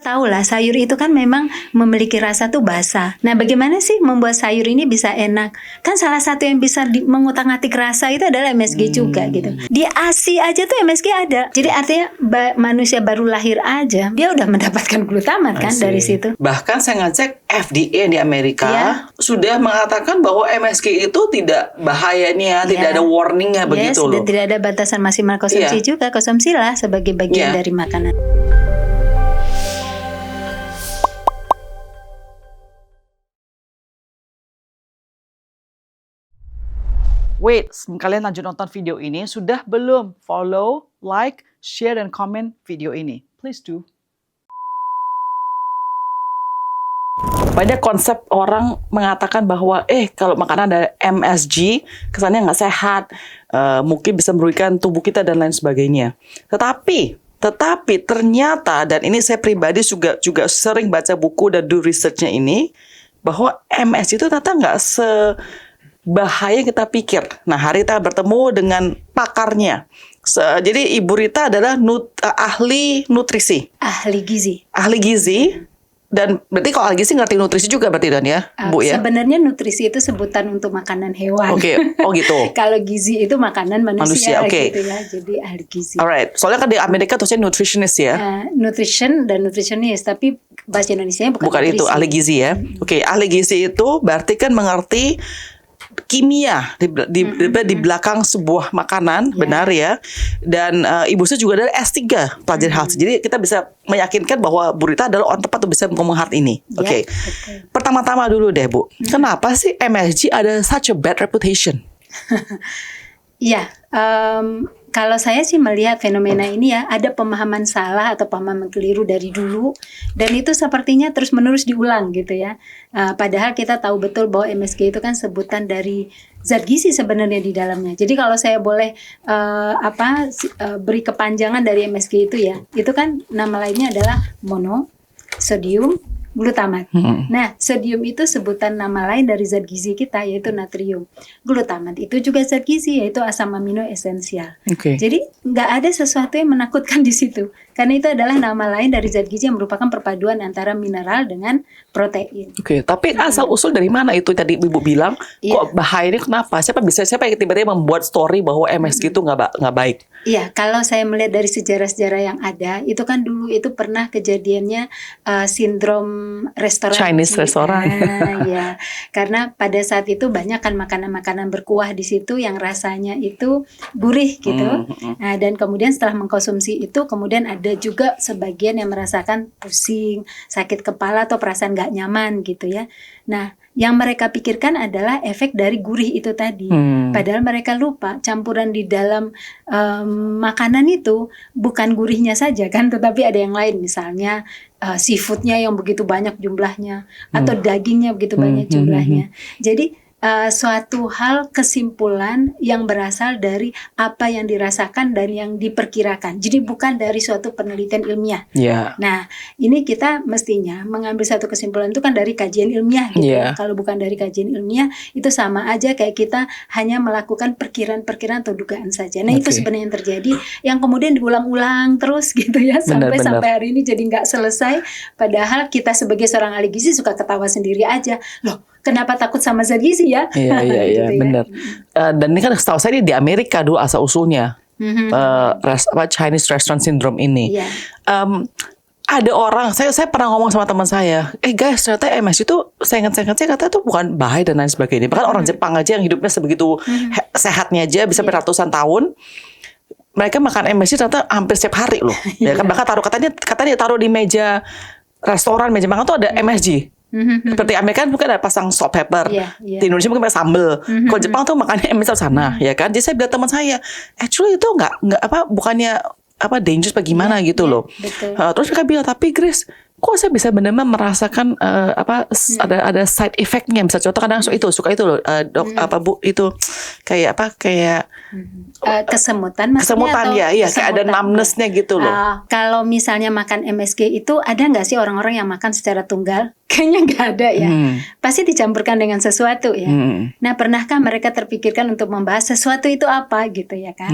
tahu lah sayur itu kan memang memiliki rasa tuh basah. Nah, bagaimana sih membuat sayur ini bisa enak? Kan salah satu yang bisa mengutak-atik rasa itu adalah MSG juga gitu. Di ASI aja tuh MSG ada. Jadi artinya manusia baru lahir aja dia udah mendapatkan glutamat kan dari situ. Bahkan saya ngecek FDA di Amerika sudah mengatakan bahwa MSG itu tidak bahayanya, tidak ada warningnya begitu loh. Dan tidak ada batasan maksimal konsumsi juga. Konsumsilah sebagai bagian dari makanan. Wait, kalian lanjut nonton video ini, sudah belum? Follow, like, share, dan komen video ini. Please do. Banyak konsep orang mengatakan bahwa kalau makanan ada MSG, kesannya nggak sehat, mungkin bisa merugikan tubuh kita dan lain sebagainya. Tetapi ternyata, dan ini saya pribadi juga sering baca buku dan do research-nya ini, bahwa MSG itu ternyata nggak bahaya kita pikir. Nah, hari kita bertemu dengan pakarnya. Jadi Ibu Rita adalah ahli nutrisi. Ahli gizi. Ahli gizi. Dan berarti kalau ahli gizi ngerti nutrisi juga berarti Dan ya, Bu ya? Sebenarnya nutrisi itu sebutan untuk makanan hewan. Oke, oh gitu. Kalau gizi itu makanan manusia gitu ya. Jadi ahli gizi. Alright, soalnya kan di Amerika tulisnya nutritionist ya. Nutrition dan nutritionist, tapi bahasa Indonesianya bukan nutrisi. Itu ahli gizi ya. Oke, ahli gizi itu berarti kan mengerti kimia di belakang sebuah makanan, benar ya. Dan Ibu saya juga adalah S3 pelajar health. Jadi kita bisa meyakinkan bahwa Bu Rita adalah orang tepat untuk bisa ngomong hal ini. Oke. Pertama-tama dulu deh Bu, kenapa sih MSG ada such a bad reputation? Iya, kalau saya sih melihat fenomena ini ya, ada pemahaman salah atau pemahaman keliru dari dulu, dan itu sepertinya terus-menerus diulang gitu ya. Padahal kita tahu betul bahwa MSG itu kan sebutan dari zat gizi sebenarnya di dalamnya. Jadi kalau saya boleh beri kepanjangan dari MSG itu kan nama lainnya adalah monosodium glutamat. Nah, sodium itu sebutan nama lain dari zat gizi kita, yaitu natrium. Glutamat itu juga zat gizi, yaitu asam amino esensial. Jadi nggak ada sesuatu yang menakutkan di situ, karena itu adalah nama lain dari zat gizi yang merupakan perpaduan antara mineral dengan protein. Tapi asal usul dari mana itu tadi Ibu bilang? Kok bahayanya kenapa? Siapa yang tiba-tiba membuat story bahwa MSG itu nggak baik? Iya, kalau saya melihat dari sejarah-sejarah yang ada, itu kan dulu itu pernah kejadiannya sindrom restoran Chinese restoran. Ya, karena pada saat itu banyak kan makanan-makanan berkuah di situ yang rasanya itu gurih gitu. Nah, dan kemudian setelah mengkonsumsi itu, kemudian ada juga sebagian yang merasakan pusing, sakit kepala atau perasaan nggak nyaman gitu ya. Nah, yang mereka pikirkan adalah efek dari gurih itu tadi. Padahal mereka lupa campuran di dalam makanan itu bukan gurihnya saja kan, tetapi ada yang lain, misalnya seafoodnya yang begitu banyak jumlahnya, atau dagingnya begitu banyak jumlahnya. Jadi suatu hal kesimpulan yang berasal dari apa yang dirasakan dan yang diperkirakan. Jadi bukan dari suatu penelitian ilmiah. Nah, ini kita mestinya mengambil satu kesimpulan itu kan dari kajian ilmiah gitu. Kalau bukan dari kajian ilmiah, itu sama aja kayak kita hanya melakukan perkiraan-perkiraan atau dugaan saja. Nah, itu sebenarnya yang terjadi, yang kemudian diulang-ulang terus gitu ya, sampai hari ini jadi nggak selesai. Padahal kita sebagai seorang ahli gizi suka ketawa sendiri aja. Loh, kenapa takut sama zat gizi ya? Iya, benar. Dan ini kan setahu saya di Amerika dulu asal usulnya Chinese restaurant syndrome ini. Ada orang, saya pernah ngomong sama teman saya, guys, ternyata MSG itu saya ingat katanya itu bukan bahaya dan lain sebagainya. Bahkan orang Jepang aja yang hidupnya sebegitu sehatnya aja bisa beratusan tahun, mereka makan MSG ternyata hampir setiap hari loh. Ya kan, bahkan katanya taruh di meja restoran, meja makan tuh ada MSG. Seperti Amerika kan mungkin ada pasang salt pepper, di Indonesia mungkin pakai sambel. Kalau Jepang tuh makannya MSG sana, ya kan. Jadi saya bilang teman saya, actually itu nggak bukannya dangerous bagaimana gitu loh. Terus mereka bilang, tapi Grace, kok saya bisa benar-benar merasakan ada side effect-nya. Misal contoh kadang suka itu loh, dok Bu itu kayak kesemutan maksudnya, ya, kayak ada numbness-nya gitu loh. Kalau misalnya makan MSG itu ada nggak sih orang-orang yang makan secara tunggal? Kayaknya nggak ada ya. Pasti dicampurkan dengan sesuatu ya. Nah, pernahkah mereka terpikirkan untuk membahas sesuatu itu apa gitu ya kan?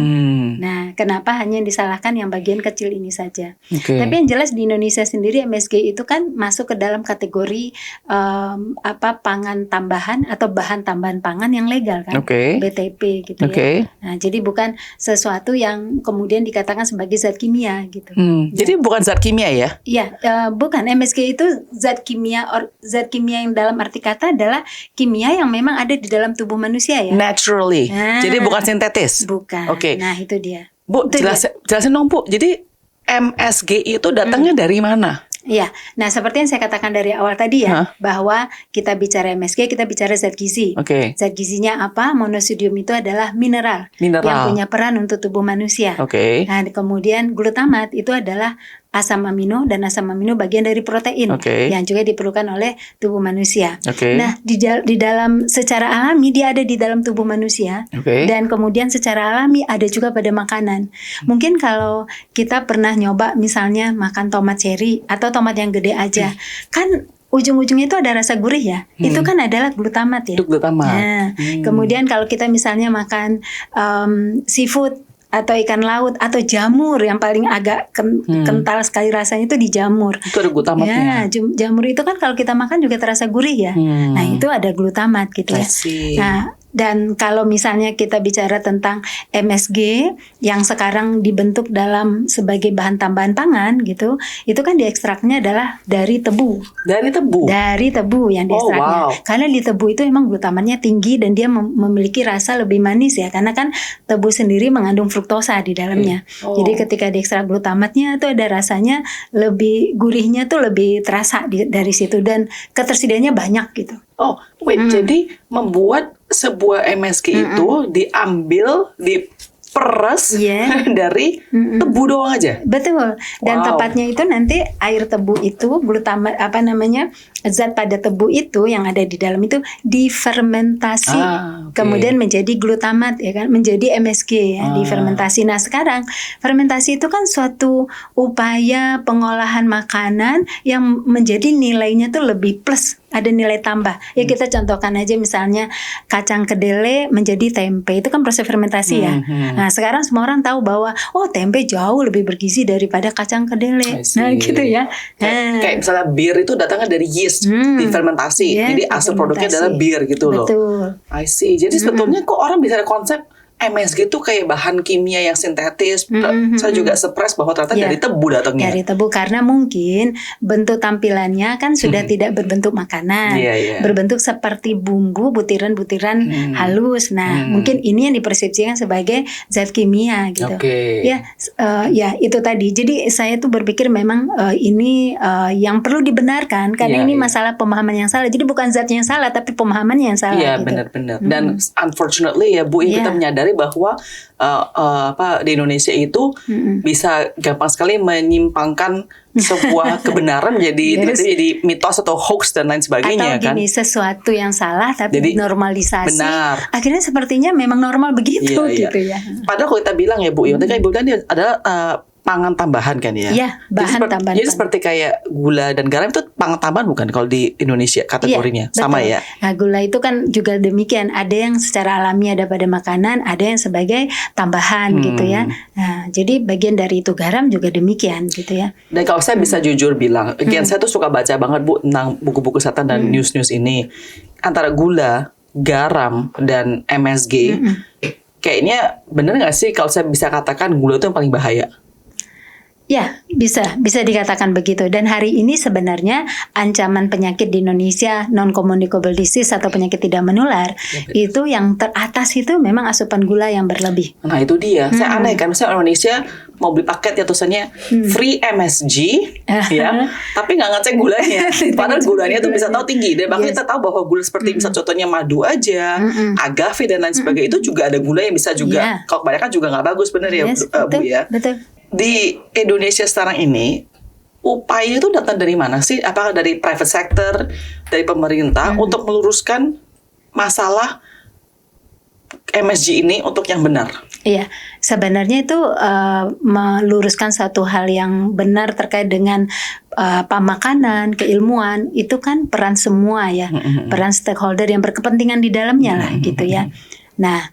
Nah, kenapa hanya yang disalahkan yang bagian kecil ini saja? Tapi yang jelas di Indonesia sendiri MSG itu kan masuk ke dalam kategori pangan tambahan atau bahan tambahan pangan yang legal kan? BTP gitu ya. Nah, jadi bukan sesuatu yang kemudian dikatakan sebagai zat kimia gitu. Jadi bukan zat kimia ya? Iya, bukan. MSG itu zat kimia yang dalam arti kata adalah kimia yang memang ada di dalam tubuh manusia ya. Naturally. Jadi bukan sintetis. Bukan. Nah, itu dia. Bu, jelasin dong Bu. Jadi MSG itu datangnya dari mana? Iya, nah seperti yang saya katakan dari awal tadi ya, bahwa kita bicara MSG, kita bicara zat gizi. Zat gizinya apa? Monosodium itu adalah mineral yang punya peran untuk tubuh manusia. Nah, kemudian glutamat itu adalah asam amino, dan asam amino bagian dari protein yang juga diperlukan oleh tubuh manusia. Nah, di dalam secara alami dia ada di dalam tubuh manusia, dan kemudian secara alami ada juga pada makanan. Mungkin kalau kita pernah nyoba misalnya makan tomat cherry atau tomat yang gede aja, kan ujung-ujungnya itu ada rasa gurih ya. Itu kan adalah glutamat ya. Itu glutamat. Nah, kemudian kalau kita misalnya makan seafood atau ikan laut atau jamur yang paling agak kental sekali rasanya itu di jamur. Itu ada glutamatnya. Ya, jamur itu kan kalau kita makan juga terasa gurih ya. Nah, itu ada glutamat gitu ya. Nah, dan kalau misalnya kita bicara tentang MSG yang sekarang dibentuk dalam sebagai bahan tambahan pangan gitu, itu kan diekstraknya adalah dari tebu. Dari tebu? Dari tebu yang diekstraknya. Karena di tebu itu emang glutamatnya tinggi dan dia memiliki rasa lebih manis ya, karena kan tebu sendiri mengandung fruktosa di dalamnya. Jadi ketika diekstrak glutamatnya itu ada rasanya lebih, gurihnya tuh lebih terasa dari situ, dan ketersediaannya banyak gitu. Jadi membuat sebuah MSG itu diambil, diperes dari tebu doang aja. Betul. Dan tepatnya itu nanti air tebu itu, glutamat zat pada tebu itu yang ada di dalam itu difermentasi, kemudian menjadi glutamat ya kan, menjadi MSG ya, difermentasi. Nah, sekarang fermentasi itu kan suatu upaya pengolahan makanan yang menjadi nilainya tuh lebih plus, ada nilai tambah. Ya kita contohkan aja misalnya kacang kedelai menjadi tempe, itu kan proses fermentasi ya. Nah, sekarang semua orang tahu bahwa tempe jauh lebih bergizi daripada kacang kedelai. Nah, gitu ya. Kayak misalnya bir itu datangnya dari yeast, difermentasi. Jadi asal produknya adalah bir gitu loh. Betul. I see. Jadi sebetulnya kok orang bisa ada konsep MSG itu kayak bahan kimia yang sintetis. Saya juga surprise bahwa ternyata dari tebu datangnya. Dari tebu, karena mungkin bentuk tampilannya kan sudah tidak berbentuk makanan, berbentuk seperti bumbu butiran-butiran halus. Nah, mungkin ini yang dipersepsikan sebagai zat kimia gitu. Ya itu tadi. Jadi saya tuh berpikir memang ini yang perlu dibenarkan, karena ini masalah pemahaman yang salah. Jadi bukan zatnya yang salah, tapi pemahamannya yang salah. Iya, benar-benar. Dan unfortunately ya Bu, kita menyadari bahwa di Indonesia itu bisa gampang sekali menyimpangkan sebuah kebenaran jadi mitos atau hoax dan lain sebagainya. Atau gini, sesuatu yang salah tapi dinormalisasi. Benar. Akhirnya sepertinya memang normal begitu gitu ya. Padahal kalau kita bilang ya Bu, tadi kan Ibu bilang dia adalah pangan tambahan kan ya? Iya, bahan tambahan. Jadi seperti kayak gula dan garam itu pangan tambahan bukan kalau di Indonesia kategorinya? Sama ya? Nah, gula itu kan juga demikian. Ada yang secara alami ada pada makanan, ada yang sebagai tambahan gitu ya. Nah, jadi bagian dari itu garam juga demikian gitu ya. Dan kalau saya bisa jujur bilang, saya tuh suka baca banget Bu tentang buku-buku kesehatan dan news-news ini. Antara gula, garam, dan MSG, kayaknya bener nggak sih kalau saya bisa katakan gula itu yang paling bahaya? Ya, bisa dikatakan begitu. Dan hari ini sebenarnya ancaman penyakit di Indonesia, non-communicable disease atau penyakit tidak menular, itu yang teratas itu memang asupan gula yang berlebih. Nah, itu dia. Saya aneh kan, misalnya Indonesia mau beli paket ya tulisannya free MSG, ya, tapi nggak ngecek gulanya. Padahal gulanya tuh bisa tahu tinggi. Dan bahkan kita tahu bahwa gula seperti bisa contohnya madu aja, agave dan lain sebagainya, itu juga ada gula yang bisa juga, kalau kebanyakan juga nggak bagus, benar ya Bu ya. Betul. Di Indonesia sekarang ini upaya itu datang dari mana sih? Apakah dari private sector, dari pemerintah untuk meluruskan masalah MSG ini untuk yang benar? Iya, sebenarnya itu meluruskan satu hal yang benar terkait dengan makanan, keilmuan, itu kan peran semua ya, peran stakeholder yang berkepentingan di dalamnya lah gitu ya. Nah,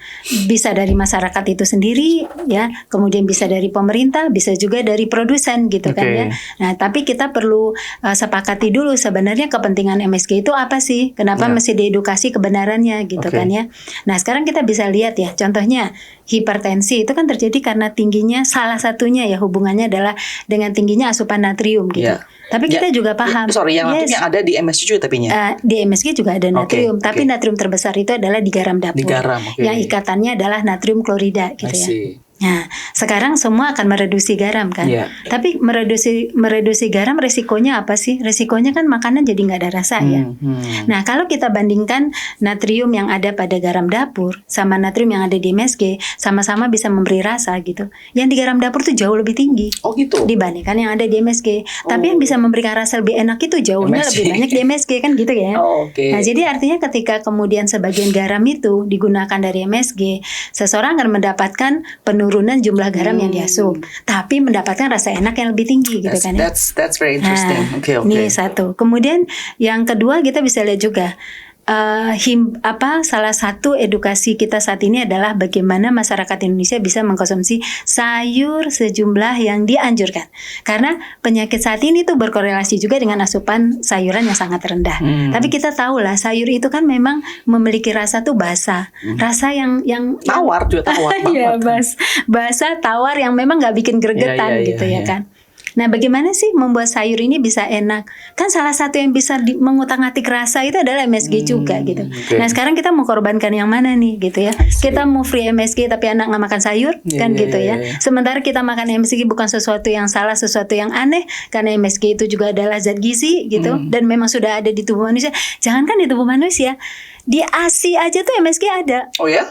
bisa dari masyarakat itu sendiri ya, kemudian bisa dari pemerintah, bisa juga dari produsen gitu kan ya. Nah, tapi kita perlu sepakati dulu sebenarnya kepentingan MSG itu apa sih? Kenapa mesti diedukasi kebenarannya gitu kan ya. Nah, sekarang kita bisa lihat ya, contohnya hipertensi itu kan terjadi karena tingginya, salah satunya ya hubungannya adalah dengan tingginya asupan natrium gitu. Tapi kita juga paham. Yang yang ada di MSG juga tapinya. Di MSG juga ada natrium, tapi natrium terbesar itu adalah di garam dapur. Di garam, yang ikatannya adalah natrium klorida gitu ya. Nah, sekarang semua akan mereduksi garam kan. Tapi mereduksi garam resikonya apa sih? Resikonya kan makanan jadi nggak ada rasa ya. Nah, kalau kita bandingkan natrium yang ada pada garam dapur sama natrium yang ada di MSG, sama-sama bisa memberi rasa gitu. Yang di garam dapur tuh jauh lebih tinggi dibandingkan yang ada di MSG. Tapi yang bisa memberikan rasa lebih enak itu jauhnya lebih banyak di MSG kan gitu ya. Nah, jadi artinya ketika kemudian sebagian garam itu digunakan dari MSG, seseorang akan mendapatkan penurunan jumlah garam yang diasup, tapi mendapatkan rasa enak yang lebih tinggi gitu kan ya. That's very interesting. Nah, ini satu. Kemudian yang kedua kita bisa lihat juga salah satu edukasi kita saat ini adalah bagaimana masyarakat Indonesia bisa mengkonsumsi sayur sejumlah yang dianjurkan. Karena penyakit saat ini tuh berkorelasi juga dengan asupan sayuran yang sangat rendah. Tapi kita tahu lah sayur itu kan memang memiliki rasa tuh basah. Rasa yang tawar juga tawar banget. Iya, basah tawar yang memang nggak bikin gregetan gitu ya kan. Nah, bagaimana sih membuat sayur ini bisa enak? Kan salah satu yang bisa mengutak-atik rasa itu adalah MSG juga gitu. Nah, sekarang kita mau korbankan yang mana nih gitu ya? Kita mau free MSG tapi anak nggak makan sayur kan gitu ya. Sementara kita makan MSG bukan sesuatu yang salah, sesuatu yang aneh, karena MSG itu juga adalah zat gizi gitu dan memang sudah ada di tubuh manusia. Jangankan di tubuh manusia, di ASI aja tuh MSG ada. Oh ya?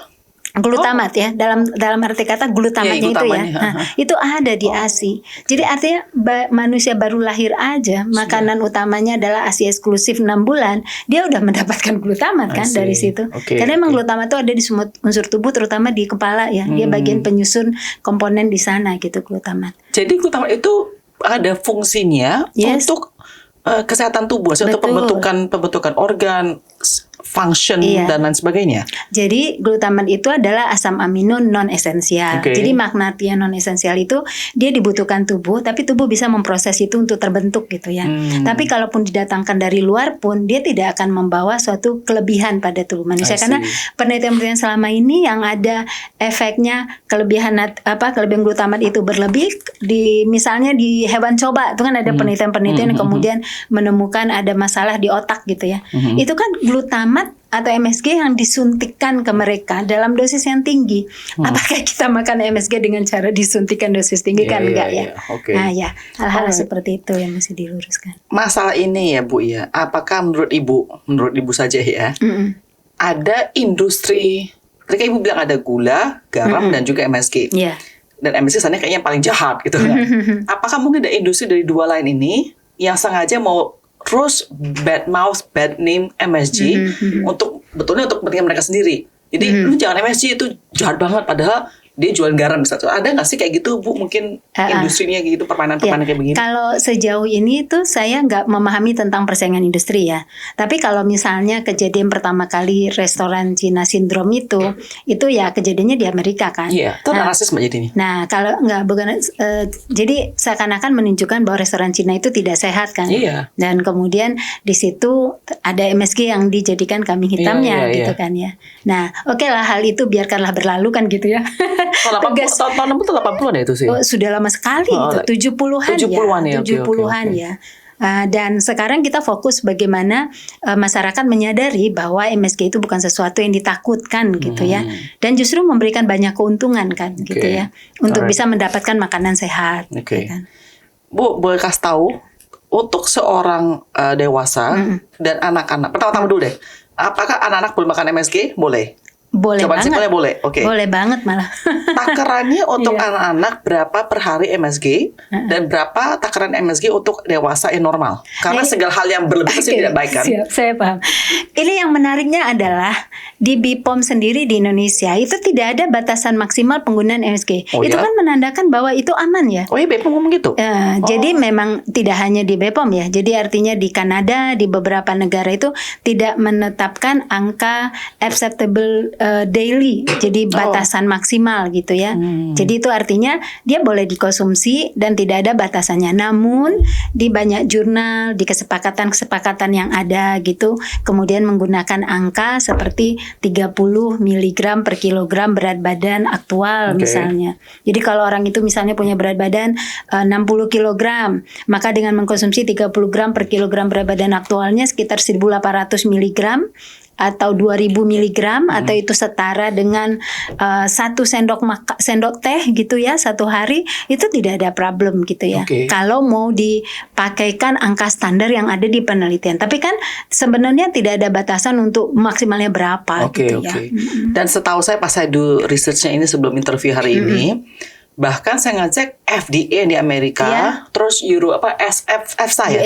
Glutamat ya, dalam arti kata glutamatnya itu ya. Nah, itu ada di ASI. Jadi artinya manusia baru lahir aja, makanan utamanya adalah ASI eksklusif 6 bulan, dia udah mendapatkan glutamat kan dari situ. Karena memang glutamat itu ada di semua unsur tubuh, terutama di kepala ya. Dia bagian penyusun komponen di sana gitu glutamat. Jadi glutamat itu ada fungsinya untuk kesehatan tubuh, untuk pembentukan organ, function dan lain sebagainya. Jadi glutamat itu adalah asam amino non esensial. Jadi makna artinya non esensial itu dia dibutuhkan tubuh, tapi tubuh bisa memproses itu untuk terbentuk gitu ya. Tapi kalaupun didatangkan dari luar pun dia tidak akan membawa suatu kelebihan pada tubuh manusia karena penelitian selama ini yang ada efeknya kelebihan glutamat itu berlebih misalnya di hewan coba itu kan ada penelitian-penelitian yang kemudian menemukan ada masalah di otak gitu ya. Itu kan glutamat atau MSG yang disuntikkan ke mereka dalam dosis yang tinggi. Apakah kita makan MSG dengan cara disuntikkan dosis tinggi? Kan enggak ya. Nah ya, hal-hal seperti itu yang mesti diluruskan. Masalah ini ya Bu ya, apakah menurut Ibu saja ya, ada industri, ketika Ibu bilang ada gula, garam dan juga MSG. Dan MSG sebenarnya kayaknya yang paling jahat gitu kan. Apakah mungkin ada industri dari dua lain ini yang sengaja mau terus bad mouth, bad name MSG untuk kepentingan mereka sendiri. Jadi lu jangan MSG itu jahat banget, padahal dia jualan garam bisa. Ada nggak sih kayak gitu Bu? Mungkin industrinya gitu, permainan-permainan kayak begini. Kalau sejauh ini tuh saya nggak memahami tentang persaingan industri ya. Tapi kalau misalnya kejadian pertama kali restoran Cina sindrom itu ya kejadiannya di Amerika kan. Iya, itu rasis Mbak jadinya. Nah kalau jadi seakan-akan menunjukkan bahwa restoran Cina itu tidak sehat kan. Dan kemudian di situ ada MSG yang dijadikan kambing hitamnya gitu kan ya. Nah oke lah, hal itu biarkanlah berlalu kan gitu ya. Tahun 80-an ya itu sih. Sudah lama sekali itu 70-an ya. Dan sekarang kita fokus bagaimana masyarakat menyadari bahwa MSG itu bukan sesuatu yang ditakutkan gitu ya, dan justru memberikan banyak keuntungan kan gitu ya, untuk bisa mendapatkan makanan sehat. Gitu kan. Bu, boleh kasih tahu untuk seorang dewasa dan anak-anak. Pertama-tama dulu deh, apakah anak-anak boleh makan MSG? Boleh. Boleh Coba banget. simpelnya boleh. Oke. Boleh banget malah. Takarannya untuk anak-anak berapa per hari MSG dan berapa takaran MSG untuk dewasa yang normal? Karena segala hal yang berlebih pasti tidak baik kan? Siap, saya paham. Ini yang menariknya adalah di BPOM sendiri di Indonesia itu tidak ada batasan maksimal penggunaan MSG. Oh, Itu ya? kan menandakan bahwa itu aman ya. Oh iya, BPOM ngomong gitu? Jadi memang tidak hanya di BPOM ya. Jadi artinya di Kanada, di beberapa negara itu tidak menetapkan angka acceptable daily. Jadi batasan maksimal gitu ya. Jadi itu artinya dia boleh dikonsumsi dan tidak ada batasannya. Namun di banyak jurnal, di kesepakatan-kesepakatan yang ada gitu, kemudian menggunakan angka seperti 30 mg per kilogram berat badan aktual misalnya. Jadi kalau orang itu misalnya punya berat badan 60 kg, maka dengan mengkonsumsi 30 gram per kilogram berat badan aktualnya sekitar 1.800 mg atau 2.000 mg atau itu setara dengan 1 sendok teh gitu ya satu hari, itu tidak ada problem gitu ya. Kalau mau dipakaikan angka standar yang ada di penelitian. Tapi kan sebenarnya tidak ada batasan untuk maksimalnya berapa gitu ya. Dan setahu saya pas saya do researchnya ini sebelum interview hari ini, bahkan saya ngecek FDA di Amerika, terus Euro EFSA ya?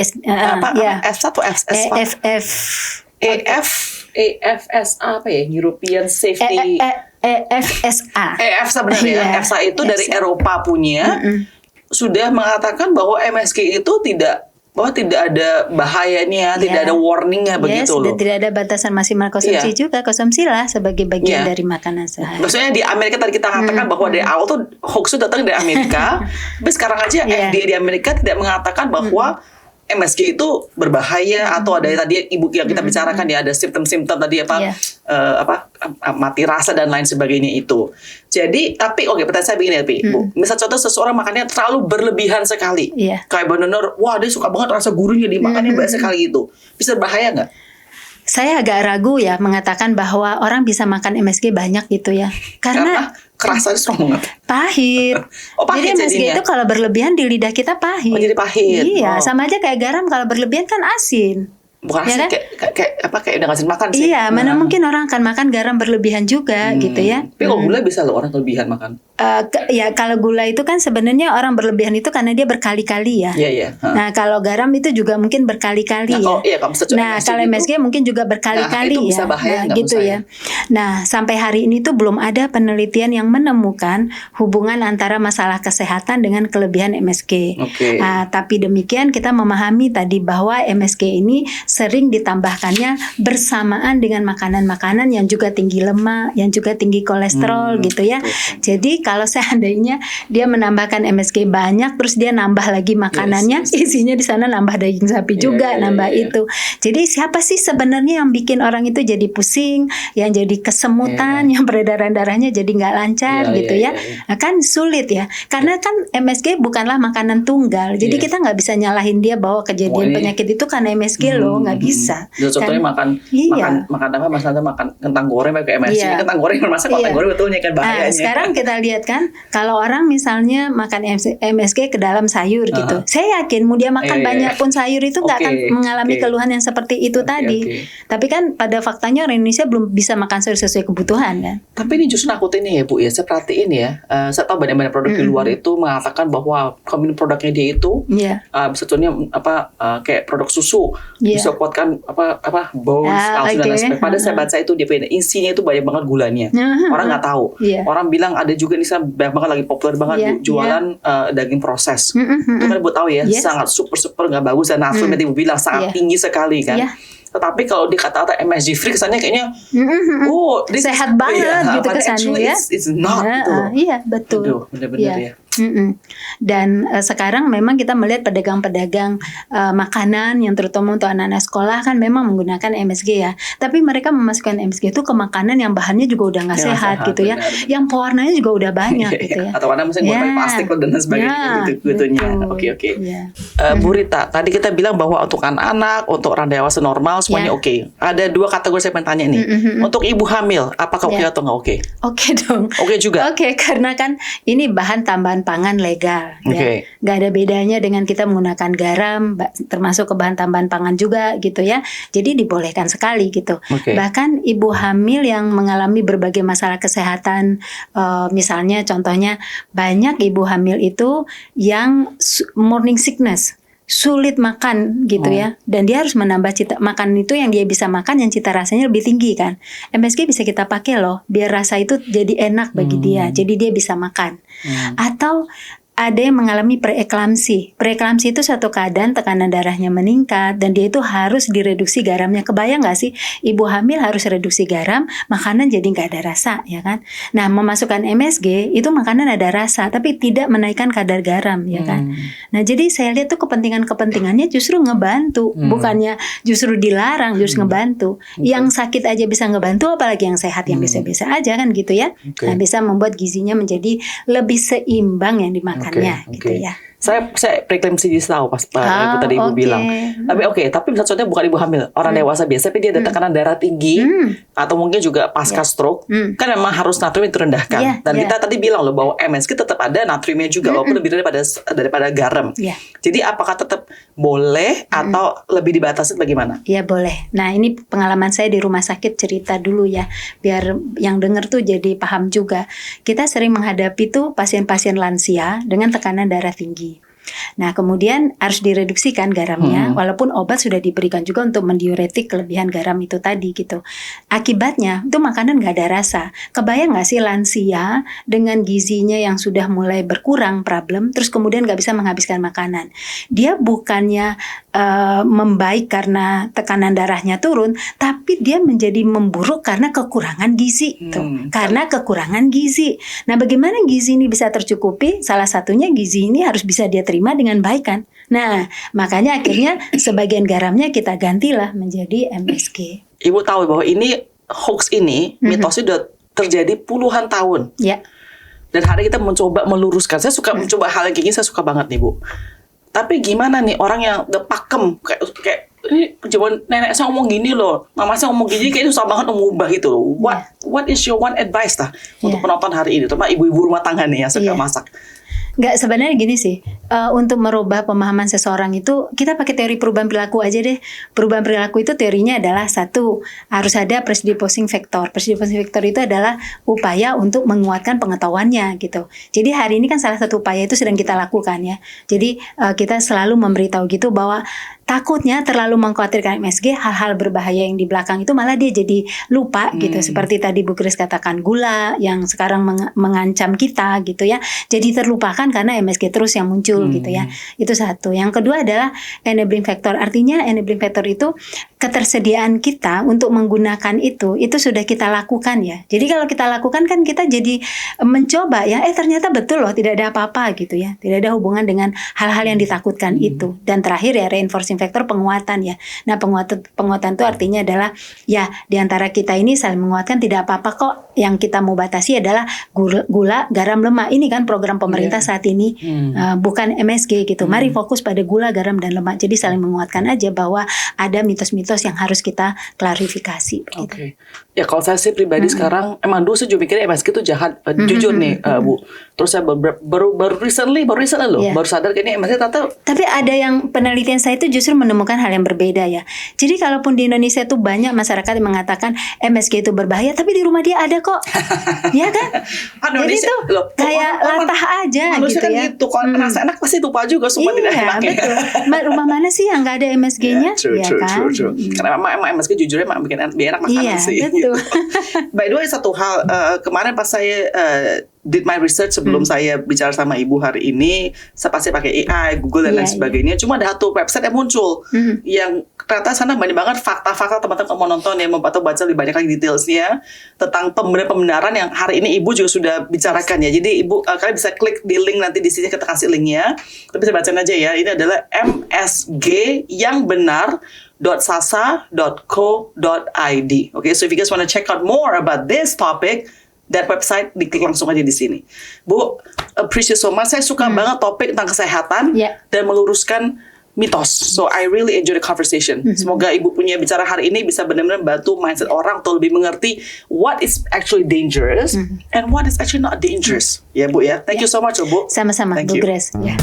EFSA atau EFSA apa ya? European Safety EFSA. EFSA benar ya? EFSA itu dari Eropa punya sudah mengatakan bahwa MSG itu tidak ada bahayanya, tidak ada warningnya begitu loh. Dan tidak ada batasan maksimal konsumsi juga. Konsumsilah sebagai bagian dari makanan sehari. Maksudnya di Amerika tadi kita katakan bahwa dari awal tuh hoax itu datang dari Amerika, tapi sekarang aja FDA di Amerika tidak mengatakan bahwa MSG itu berbahaya atau ada tadi ibu yang kita bicarakan ya, ada simptom-simptom tadi mati rasa dan lain sebagainya itu. Jadi tapi pertanyaan saya begini ya, Bu. Misal contoh seseorang makannya terlalu berlebihan sekali. Kayak benar-benar wah dia suka banget rasa gurihnya dimakannya banyak sekali itu. Bisa bahaya nggak? Saya agak ragu ya mengatakan bahwa orang bisa makan MSG banyak gitu ya. Karena kerasa strong banget. Pahit. Pahit jadi MSG jadinya. itu kalau berlebihan di lidah kita pahit. Jadi pahit. Iya, sama aja kayak garam kalau berlebihan kan asin. Bukan ya asin, kan? kayak udah ngasih makan sih. Iya, mana mungkin orang akan makan garam berlebihan juga gitu ya. Tapi kalau gula bisa loh orang kelebihan makan. Ya kalau gula itu kan sebenarnya orang berlebihan itu karena dia berkali-kali ya. Iya. Nah kalau garam itu juga mungkin berkali-kali ya. Kalau MSG mungkin juga berkali-kali itu bisa bahaya, gitu ya. Nah sampai hari ini tuh belum ada penelitian yang menemukan hubungan antara masalah kesehatan dengan kelebihan MSG. Tapi demikian kita memahami tadi bahwa MSG ini sering ditambahkannya bersamaan dengan makanan-makanan yang juga tinggi lemak, yang juga tinggi kolesterol gitu ya. Jadi kalau seandainya dia menambahkan MSG banyak, terus dia nambah lagi makanannya, isinya di sana nambah daging sapi juga, itu. Jadi siapa sih sebenarnya yang bikin orang itu jadi pusing, yang jadi kesemutan, yang peredaran darahnya jadi nggak lancar gitu ya? Nah, kan sulit ya, karena kan MSG bukanlah makanan tunggal. Jadi kita nggak bisa nyalahin dia bahwa kejadian penyakit itu karena MSG loh, nggak bisa. Contohnya makan apa maksudnya makan kentang goreng pakai MSG. Kentang goreng masak kentang goreng betulnya kan bahayanya. Sekarang kita lihat kan kalau orang misalnya makan MSG ke dalam sayur gitu, saya yakin mau dia makan banyak pun sayur itu nggak akan mengalami keluhan yang seperti itu tadi. Tapi kan pada faktanya orang Indonesia belum bisa makan sayur sesuai kebutuhan kan. Tapi ini justru nakutin ya Bu ya, saya perhatiin ya, saya tahu banyak produk di luar itu mengatakan bahwa kombinasi produknya dia itu sebetulnya kayak produk susu bisa kuatkan bones, kalsium dan lain sebagainya. Padahal saya baca itu dia isinya itu banyak banget gulanya. Orang nggak tahu. Orang bilang ada juga nih banyak banget lagi populer banget jualan daging proses. Itu kan buat tahu ya, sangat super nggak bagus dan natriumnya ibu bilang sangat tinggi sekali kan. Tetapi kalau dikata-kata MSG free kesannya kayaknya sehat banget gitu kesannya ya. It's not gitu. Iya betul. Aduh, benar-benar ya. Dan sekarang memang kita melihat pedagang-pedagang makanan yang terutama untuk anak-anak sekolah kan memang menggunakan MSG ya. Tapi mereka memasukkan MSG itu ke makanan yang bahannya juga udah nggak sehat gitu ya. Yang pewarnanya juga udah banyak gitu ya. Atau kadang misalnya buatan plastik dan sebagainya gitu-gitunya. Oke. Bu Rita, tadi kita bilang bahwa untuk anak-anak, untuk orang dewasa normal semuanya oke. Ada 2 kategori saya pengen tanya nih. Untuk ibu hamil, apakah oke atau nggak oke? Oke dong. Oke juga. Oke, karena kan ini bahan tambahan pangan legal, ya. Nggak ada bedanya dengan kita menggunakan garam, termasuk ke bahan tambahan pangan juga gitu ya. Jadi dibolehkan sekali gitu. Bahkan ibu hamil yang mengalami berbagai masalah kesehatan, misalnya contohnya banyak ibu hamil itu yang morning sickness, sulit makan gitu ya, dan dia harus menambah makan itu yang dia bisa makan yang cita rasanya lebih tinggi kan. MSG bisa kita pakai loh biar rasa itu jadi enak bagi dia, jadi dia bisa makan. Atau ada yang mengalami preeklamsi. Preeklamsi itu suatu keadaan tekanan darahnya meningkat dan dia itu harus direduksi garamnya. Kebayang nggak sih ibu hamil harus reduksi garam, makanan jadi nggak ada rasa, ya kan? Nah, memasukkan MSG itu makanan ada rasa, tapi tidak menaikkan kadar garam, ya kan? Nah, jadi saya lihat tuh kepentingannya justru ngebantu, bukannya justru dilarang, justru ngebantu. Yang sakit aja bisa ngebantu, apalagi yang sehat yang biasa-biasa aja kan gitu ya. Nah, bisa membuat gizinya menjadi lebih seimbang yang dimakan. Gitu ya. Saya preeklamsi tahu pas itu tadi ibu bilang. Tapi tapi contohnya bukan ibu hamil, orang dewasa biasa tapi dia ada tekanan darah tinggi atau mungkin juga pasca stroke, kan memang harus natrium itu rendahkan. Dan kita tadi bilang loh bahwa MSG tetap ada natriumnya juga walaupun lebih daripada garam. Jadi apakah tetap boleh atau lebih dibatasi bagaimana? Ya boleh. Nah, ini pengalaman saya di rumah sakit, cerita dulu ya, biar yang dengar tuh jadi paham juga. Kita sering menghadapi tuh pasien-pasien lansia dengan tekanan darah tinggi. Nah, kemudian harus direduksikan garamnya, walaupun obat sudah diberikan juga untuk mendiuretik kelebihan garam itu tadi gitu. Akibatnya itu makanan nggak ada rasa. Kebayang nggak sih lansia dengan gizinya yang sudah mulai berkurang problem, terus kemudian nggak bisa menghabiskan makanan. Dia bukannya membaik karena tekanan darahnya turun, tapi dia menjadi memburuk karena kekurangan gizi. Karena kekurangan gizi. Nah, bagaimana gizi ini bisa tercukupi? Salah satunya gizi ini harus bisa dia terima dengan baik kan. Nah, makanya akhirnya sebagian garamnya kita gantilah menjadi MSG. Ibu tahu bahwa ini hoax ini, mitosnya sudah terjadi puluhan tahun. Ya. Dan hari kita mencoba meluruskan. Saya suka mencoba hal yang kayak gini, saya suka banget nih Bu. Tapi gimana nih orang yang udah pakem kayak ini zaman nenek saya ngomong gini loh, mama saya ngomong gini, kayak itu susah banget mengubah gitu loh. What is your one advice untuk penonton hari ini, terutama ibu-ibu rumah tangga nih yang suka masak? Nggak, sebenarnya gini sih, untuk merubah pemahaman seseorang itu kita pakai teori perubahan perilaku aja deh. Perubahan perilaku itu teorinya adalah satu, harus ada predisposing factor. Predisposing factor itu adalah upaya untuk menguatkan pengetahuannya gitu. Jadi hari ini kan salah satu upaya itu sedang kita lakukan ya. Jadi kita selalu memberitahu gitu bahwa takutnya terlalu mengkhawatirkan MSG, hal-hal berbahaya yang di belakang itu malah dia jadi lupa gitu. Seperti tadi Bu Kris katakan, gula yang sekarang mengancam kita gitu ya. Jadi terlupakan karena MSG terus yang muncul gitu ya. Itu satu. Yang kedua adalah enabling factor. Artinya enabling factor itu ketersediaan kita untuk menggunakan itu sudah kita lakukan ya. Jadi kalau kita lakukan kan kita jadi mencoba ya, ternyata betul loh tidak ada apa-apa gitu ya. Tidak ada hubungan dengan hal-hal yang ditakutkan itu. Dan terakhir ya reinforcing faktor penguatan ya. Nah, penguatan itu artinya adalah ya diantara kita ini saling menguatkan, tidak apa-apa kok. Yang kita mau batasi adalah gula, garam, lemak. Ini kan program pemerintah saat ini, bukan MSG gitu. Mari fokus pada gula, garam, dan lemak. Jadi saling menguatkan aja bahwa ada mitos-mitos yang harus kita klarifikasi. Gitu. Ya kalau saya sih pribadi sekarang emang dulu saya juga mikirnya MSG itu jahat. Jujur nih Bu. Terus saya baru recently loh baru sadar ini MSG ternyata. Tapi ada yang penelitian saya itu justru menemukan hal yang berbeda ya. Jadi kalaupun di Indonesia tuh banyak masyarakat yang mengatakan MSG itu berbahaya, tapi di rumah dia ada kok. Ya kan? Jadi tuh kayak latah aja gitu kan ya. Gitu. Kalau rasa enak pasti lupa juga semua tidak enak. Betul. Rumah mana sih yang nggak ada MSG-nya? True. Karena emang MSG jujur emang bikin enak makanan sih. Betul. By the way, satu hal kemarin pas saya did my research sebelum saya bicara sama ibu hari ini, saya pasti pakai AI, Google dan lain sebagainya. Cuma ada satu website yang muncul yang ternyata sana banyak banget fakta-fakta teman-teman mau nonton ya, atau baca lebih banyak lagi detailsnya tentang pembenaran yang hari ini ibu juga sudah bicarakan ya. Jadi ibu kalian bisa klik di link nanti di sini, kita kasih linknya. Tapi saya bacain aja ya. Ini adalah msg.yang-benar.sasa.co.id. Okay, so if you guys want to check out more about this topic, that website diklik langsung aja di sini. Bu, appreciate so much. Saya suka banget topik tentang kesehatan dan meluruskan mitos. So I really enjoy the conversation. Semoga Ibu punya bicara hari ini bisa benar-benar bantu mindset orang untuk lebih mengerti what is actually dangerous and what is actually not dangerous. Ya Bu ya. Thank you so much Bu. Sama-sama Bu Grace. Ya.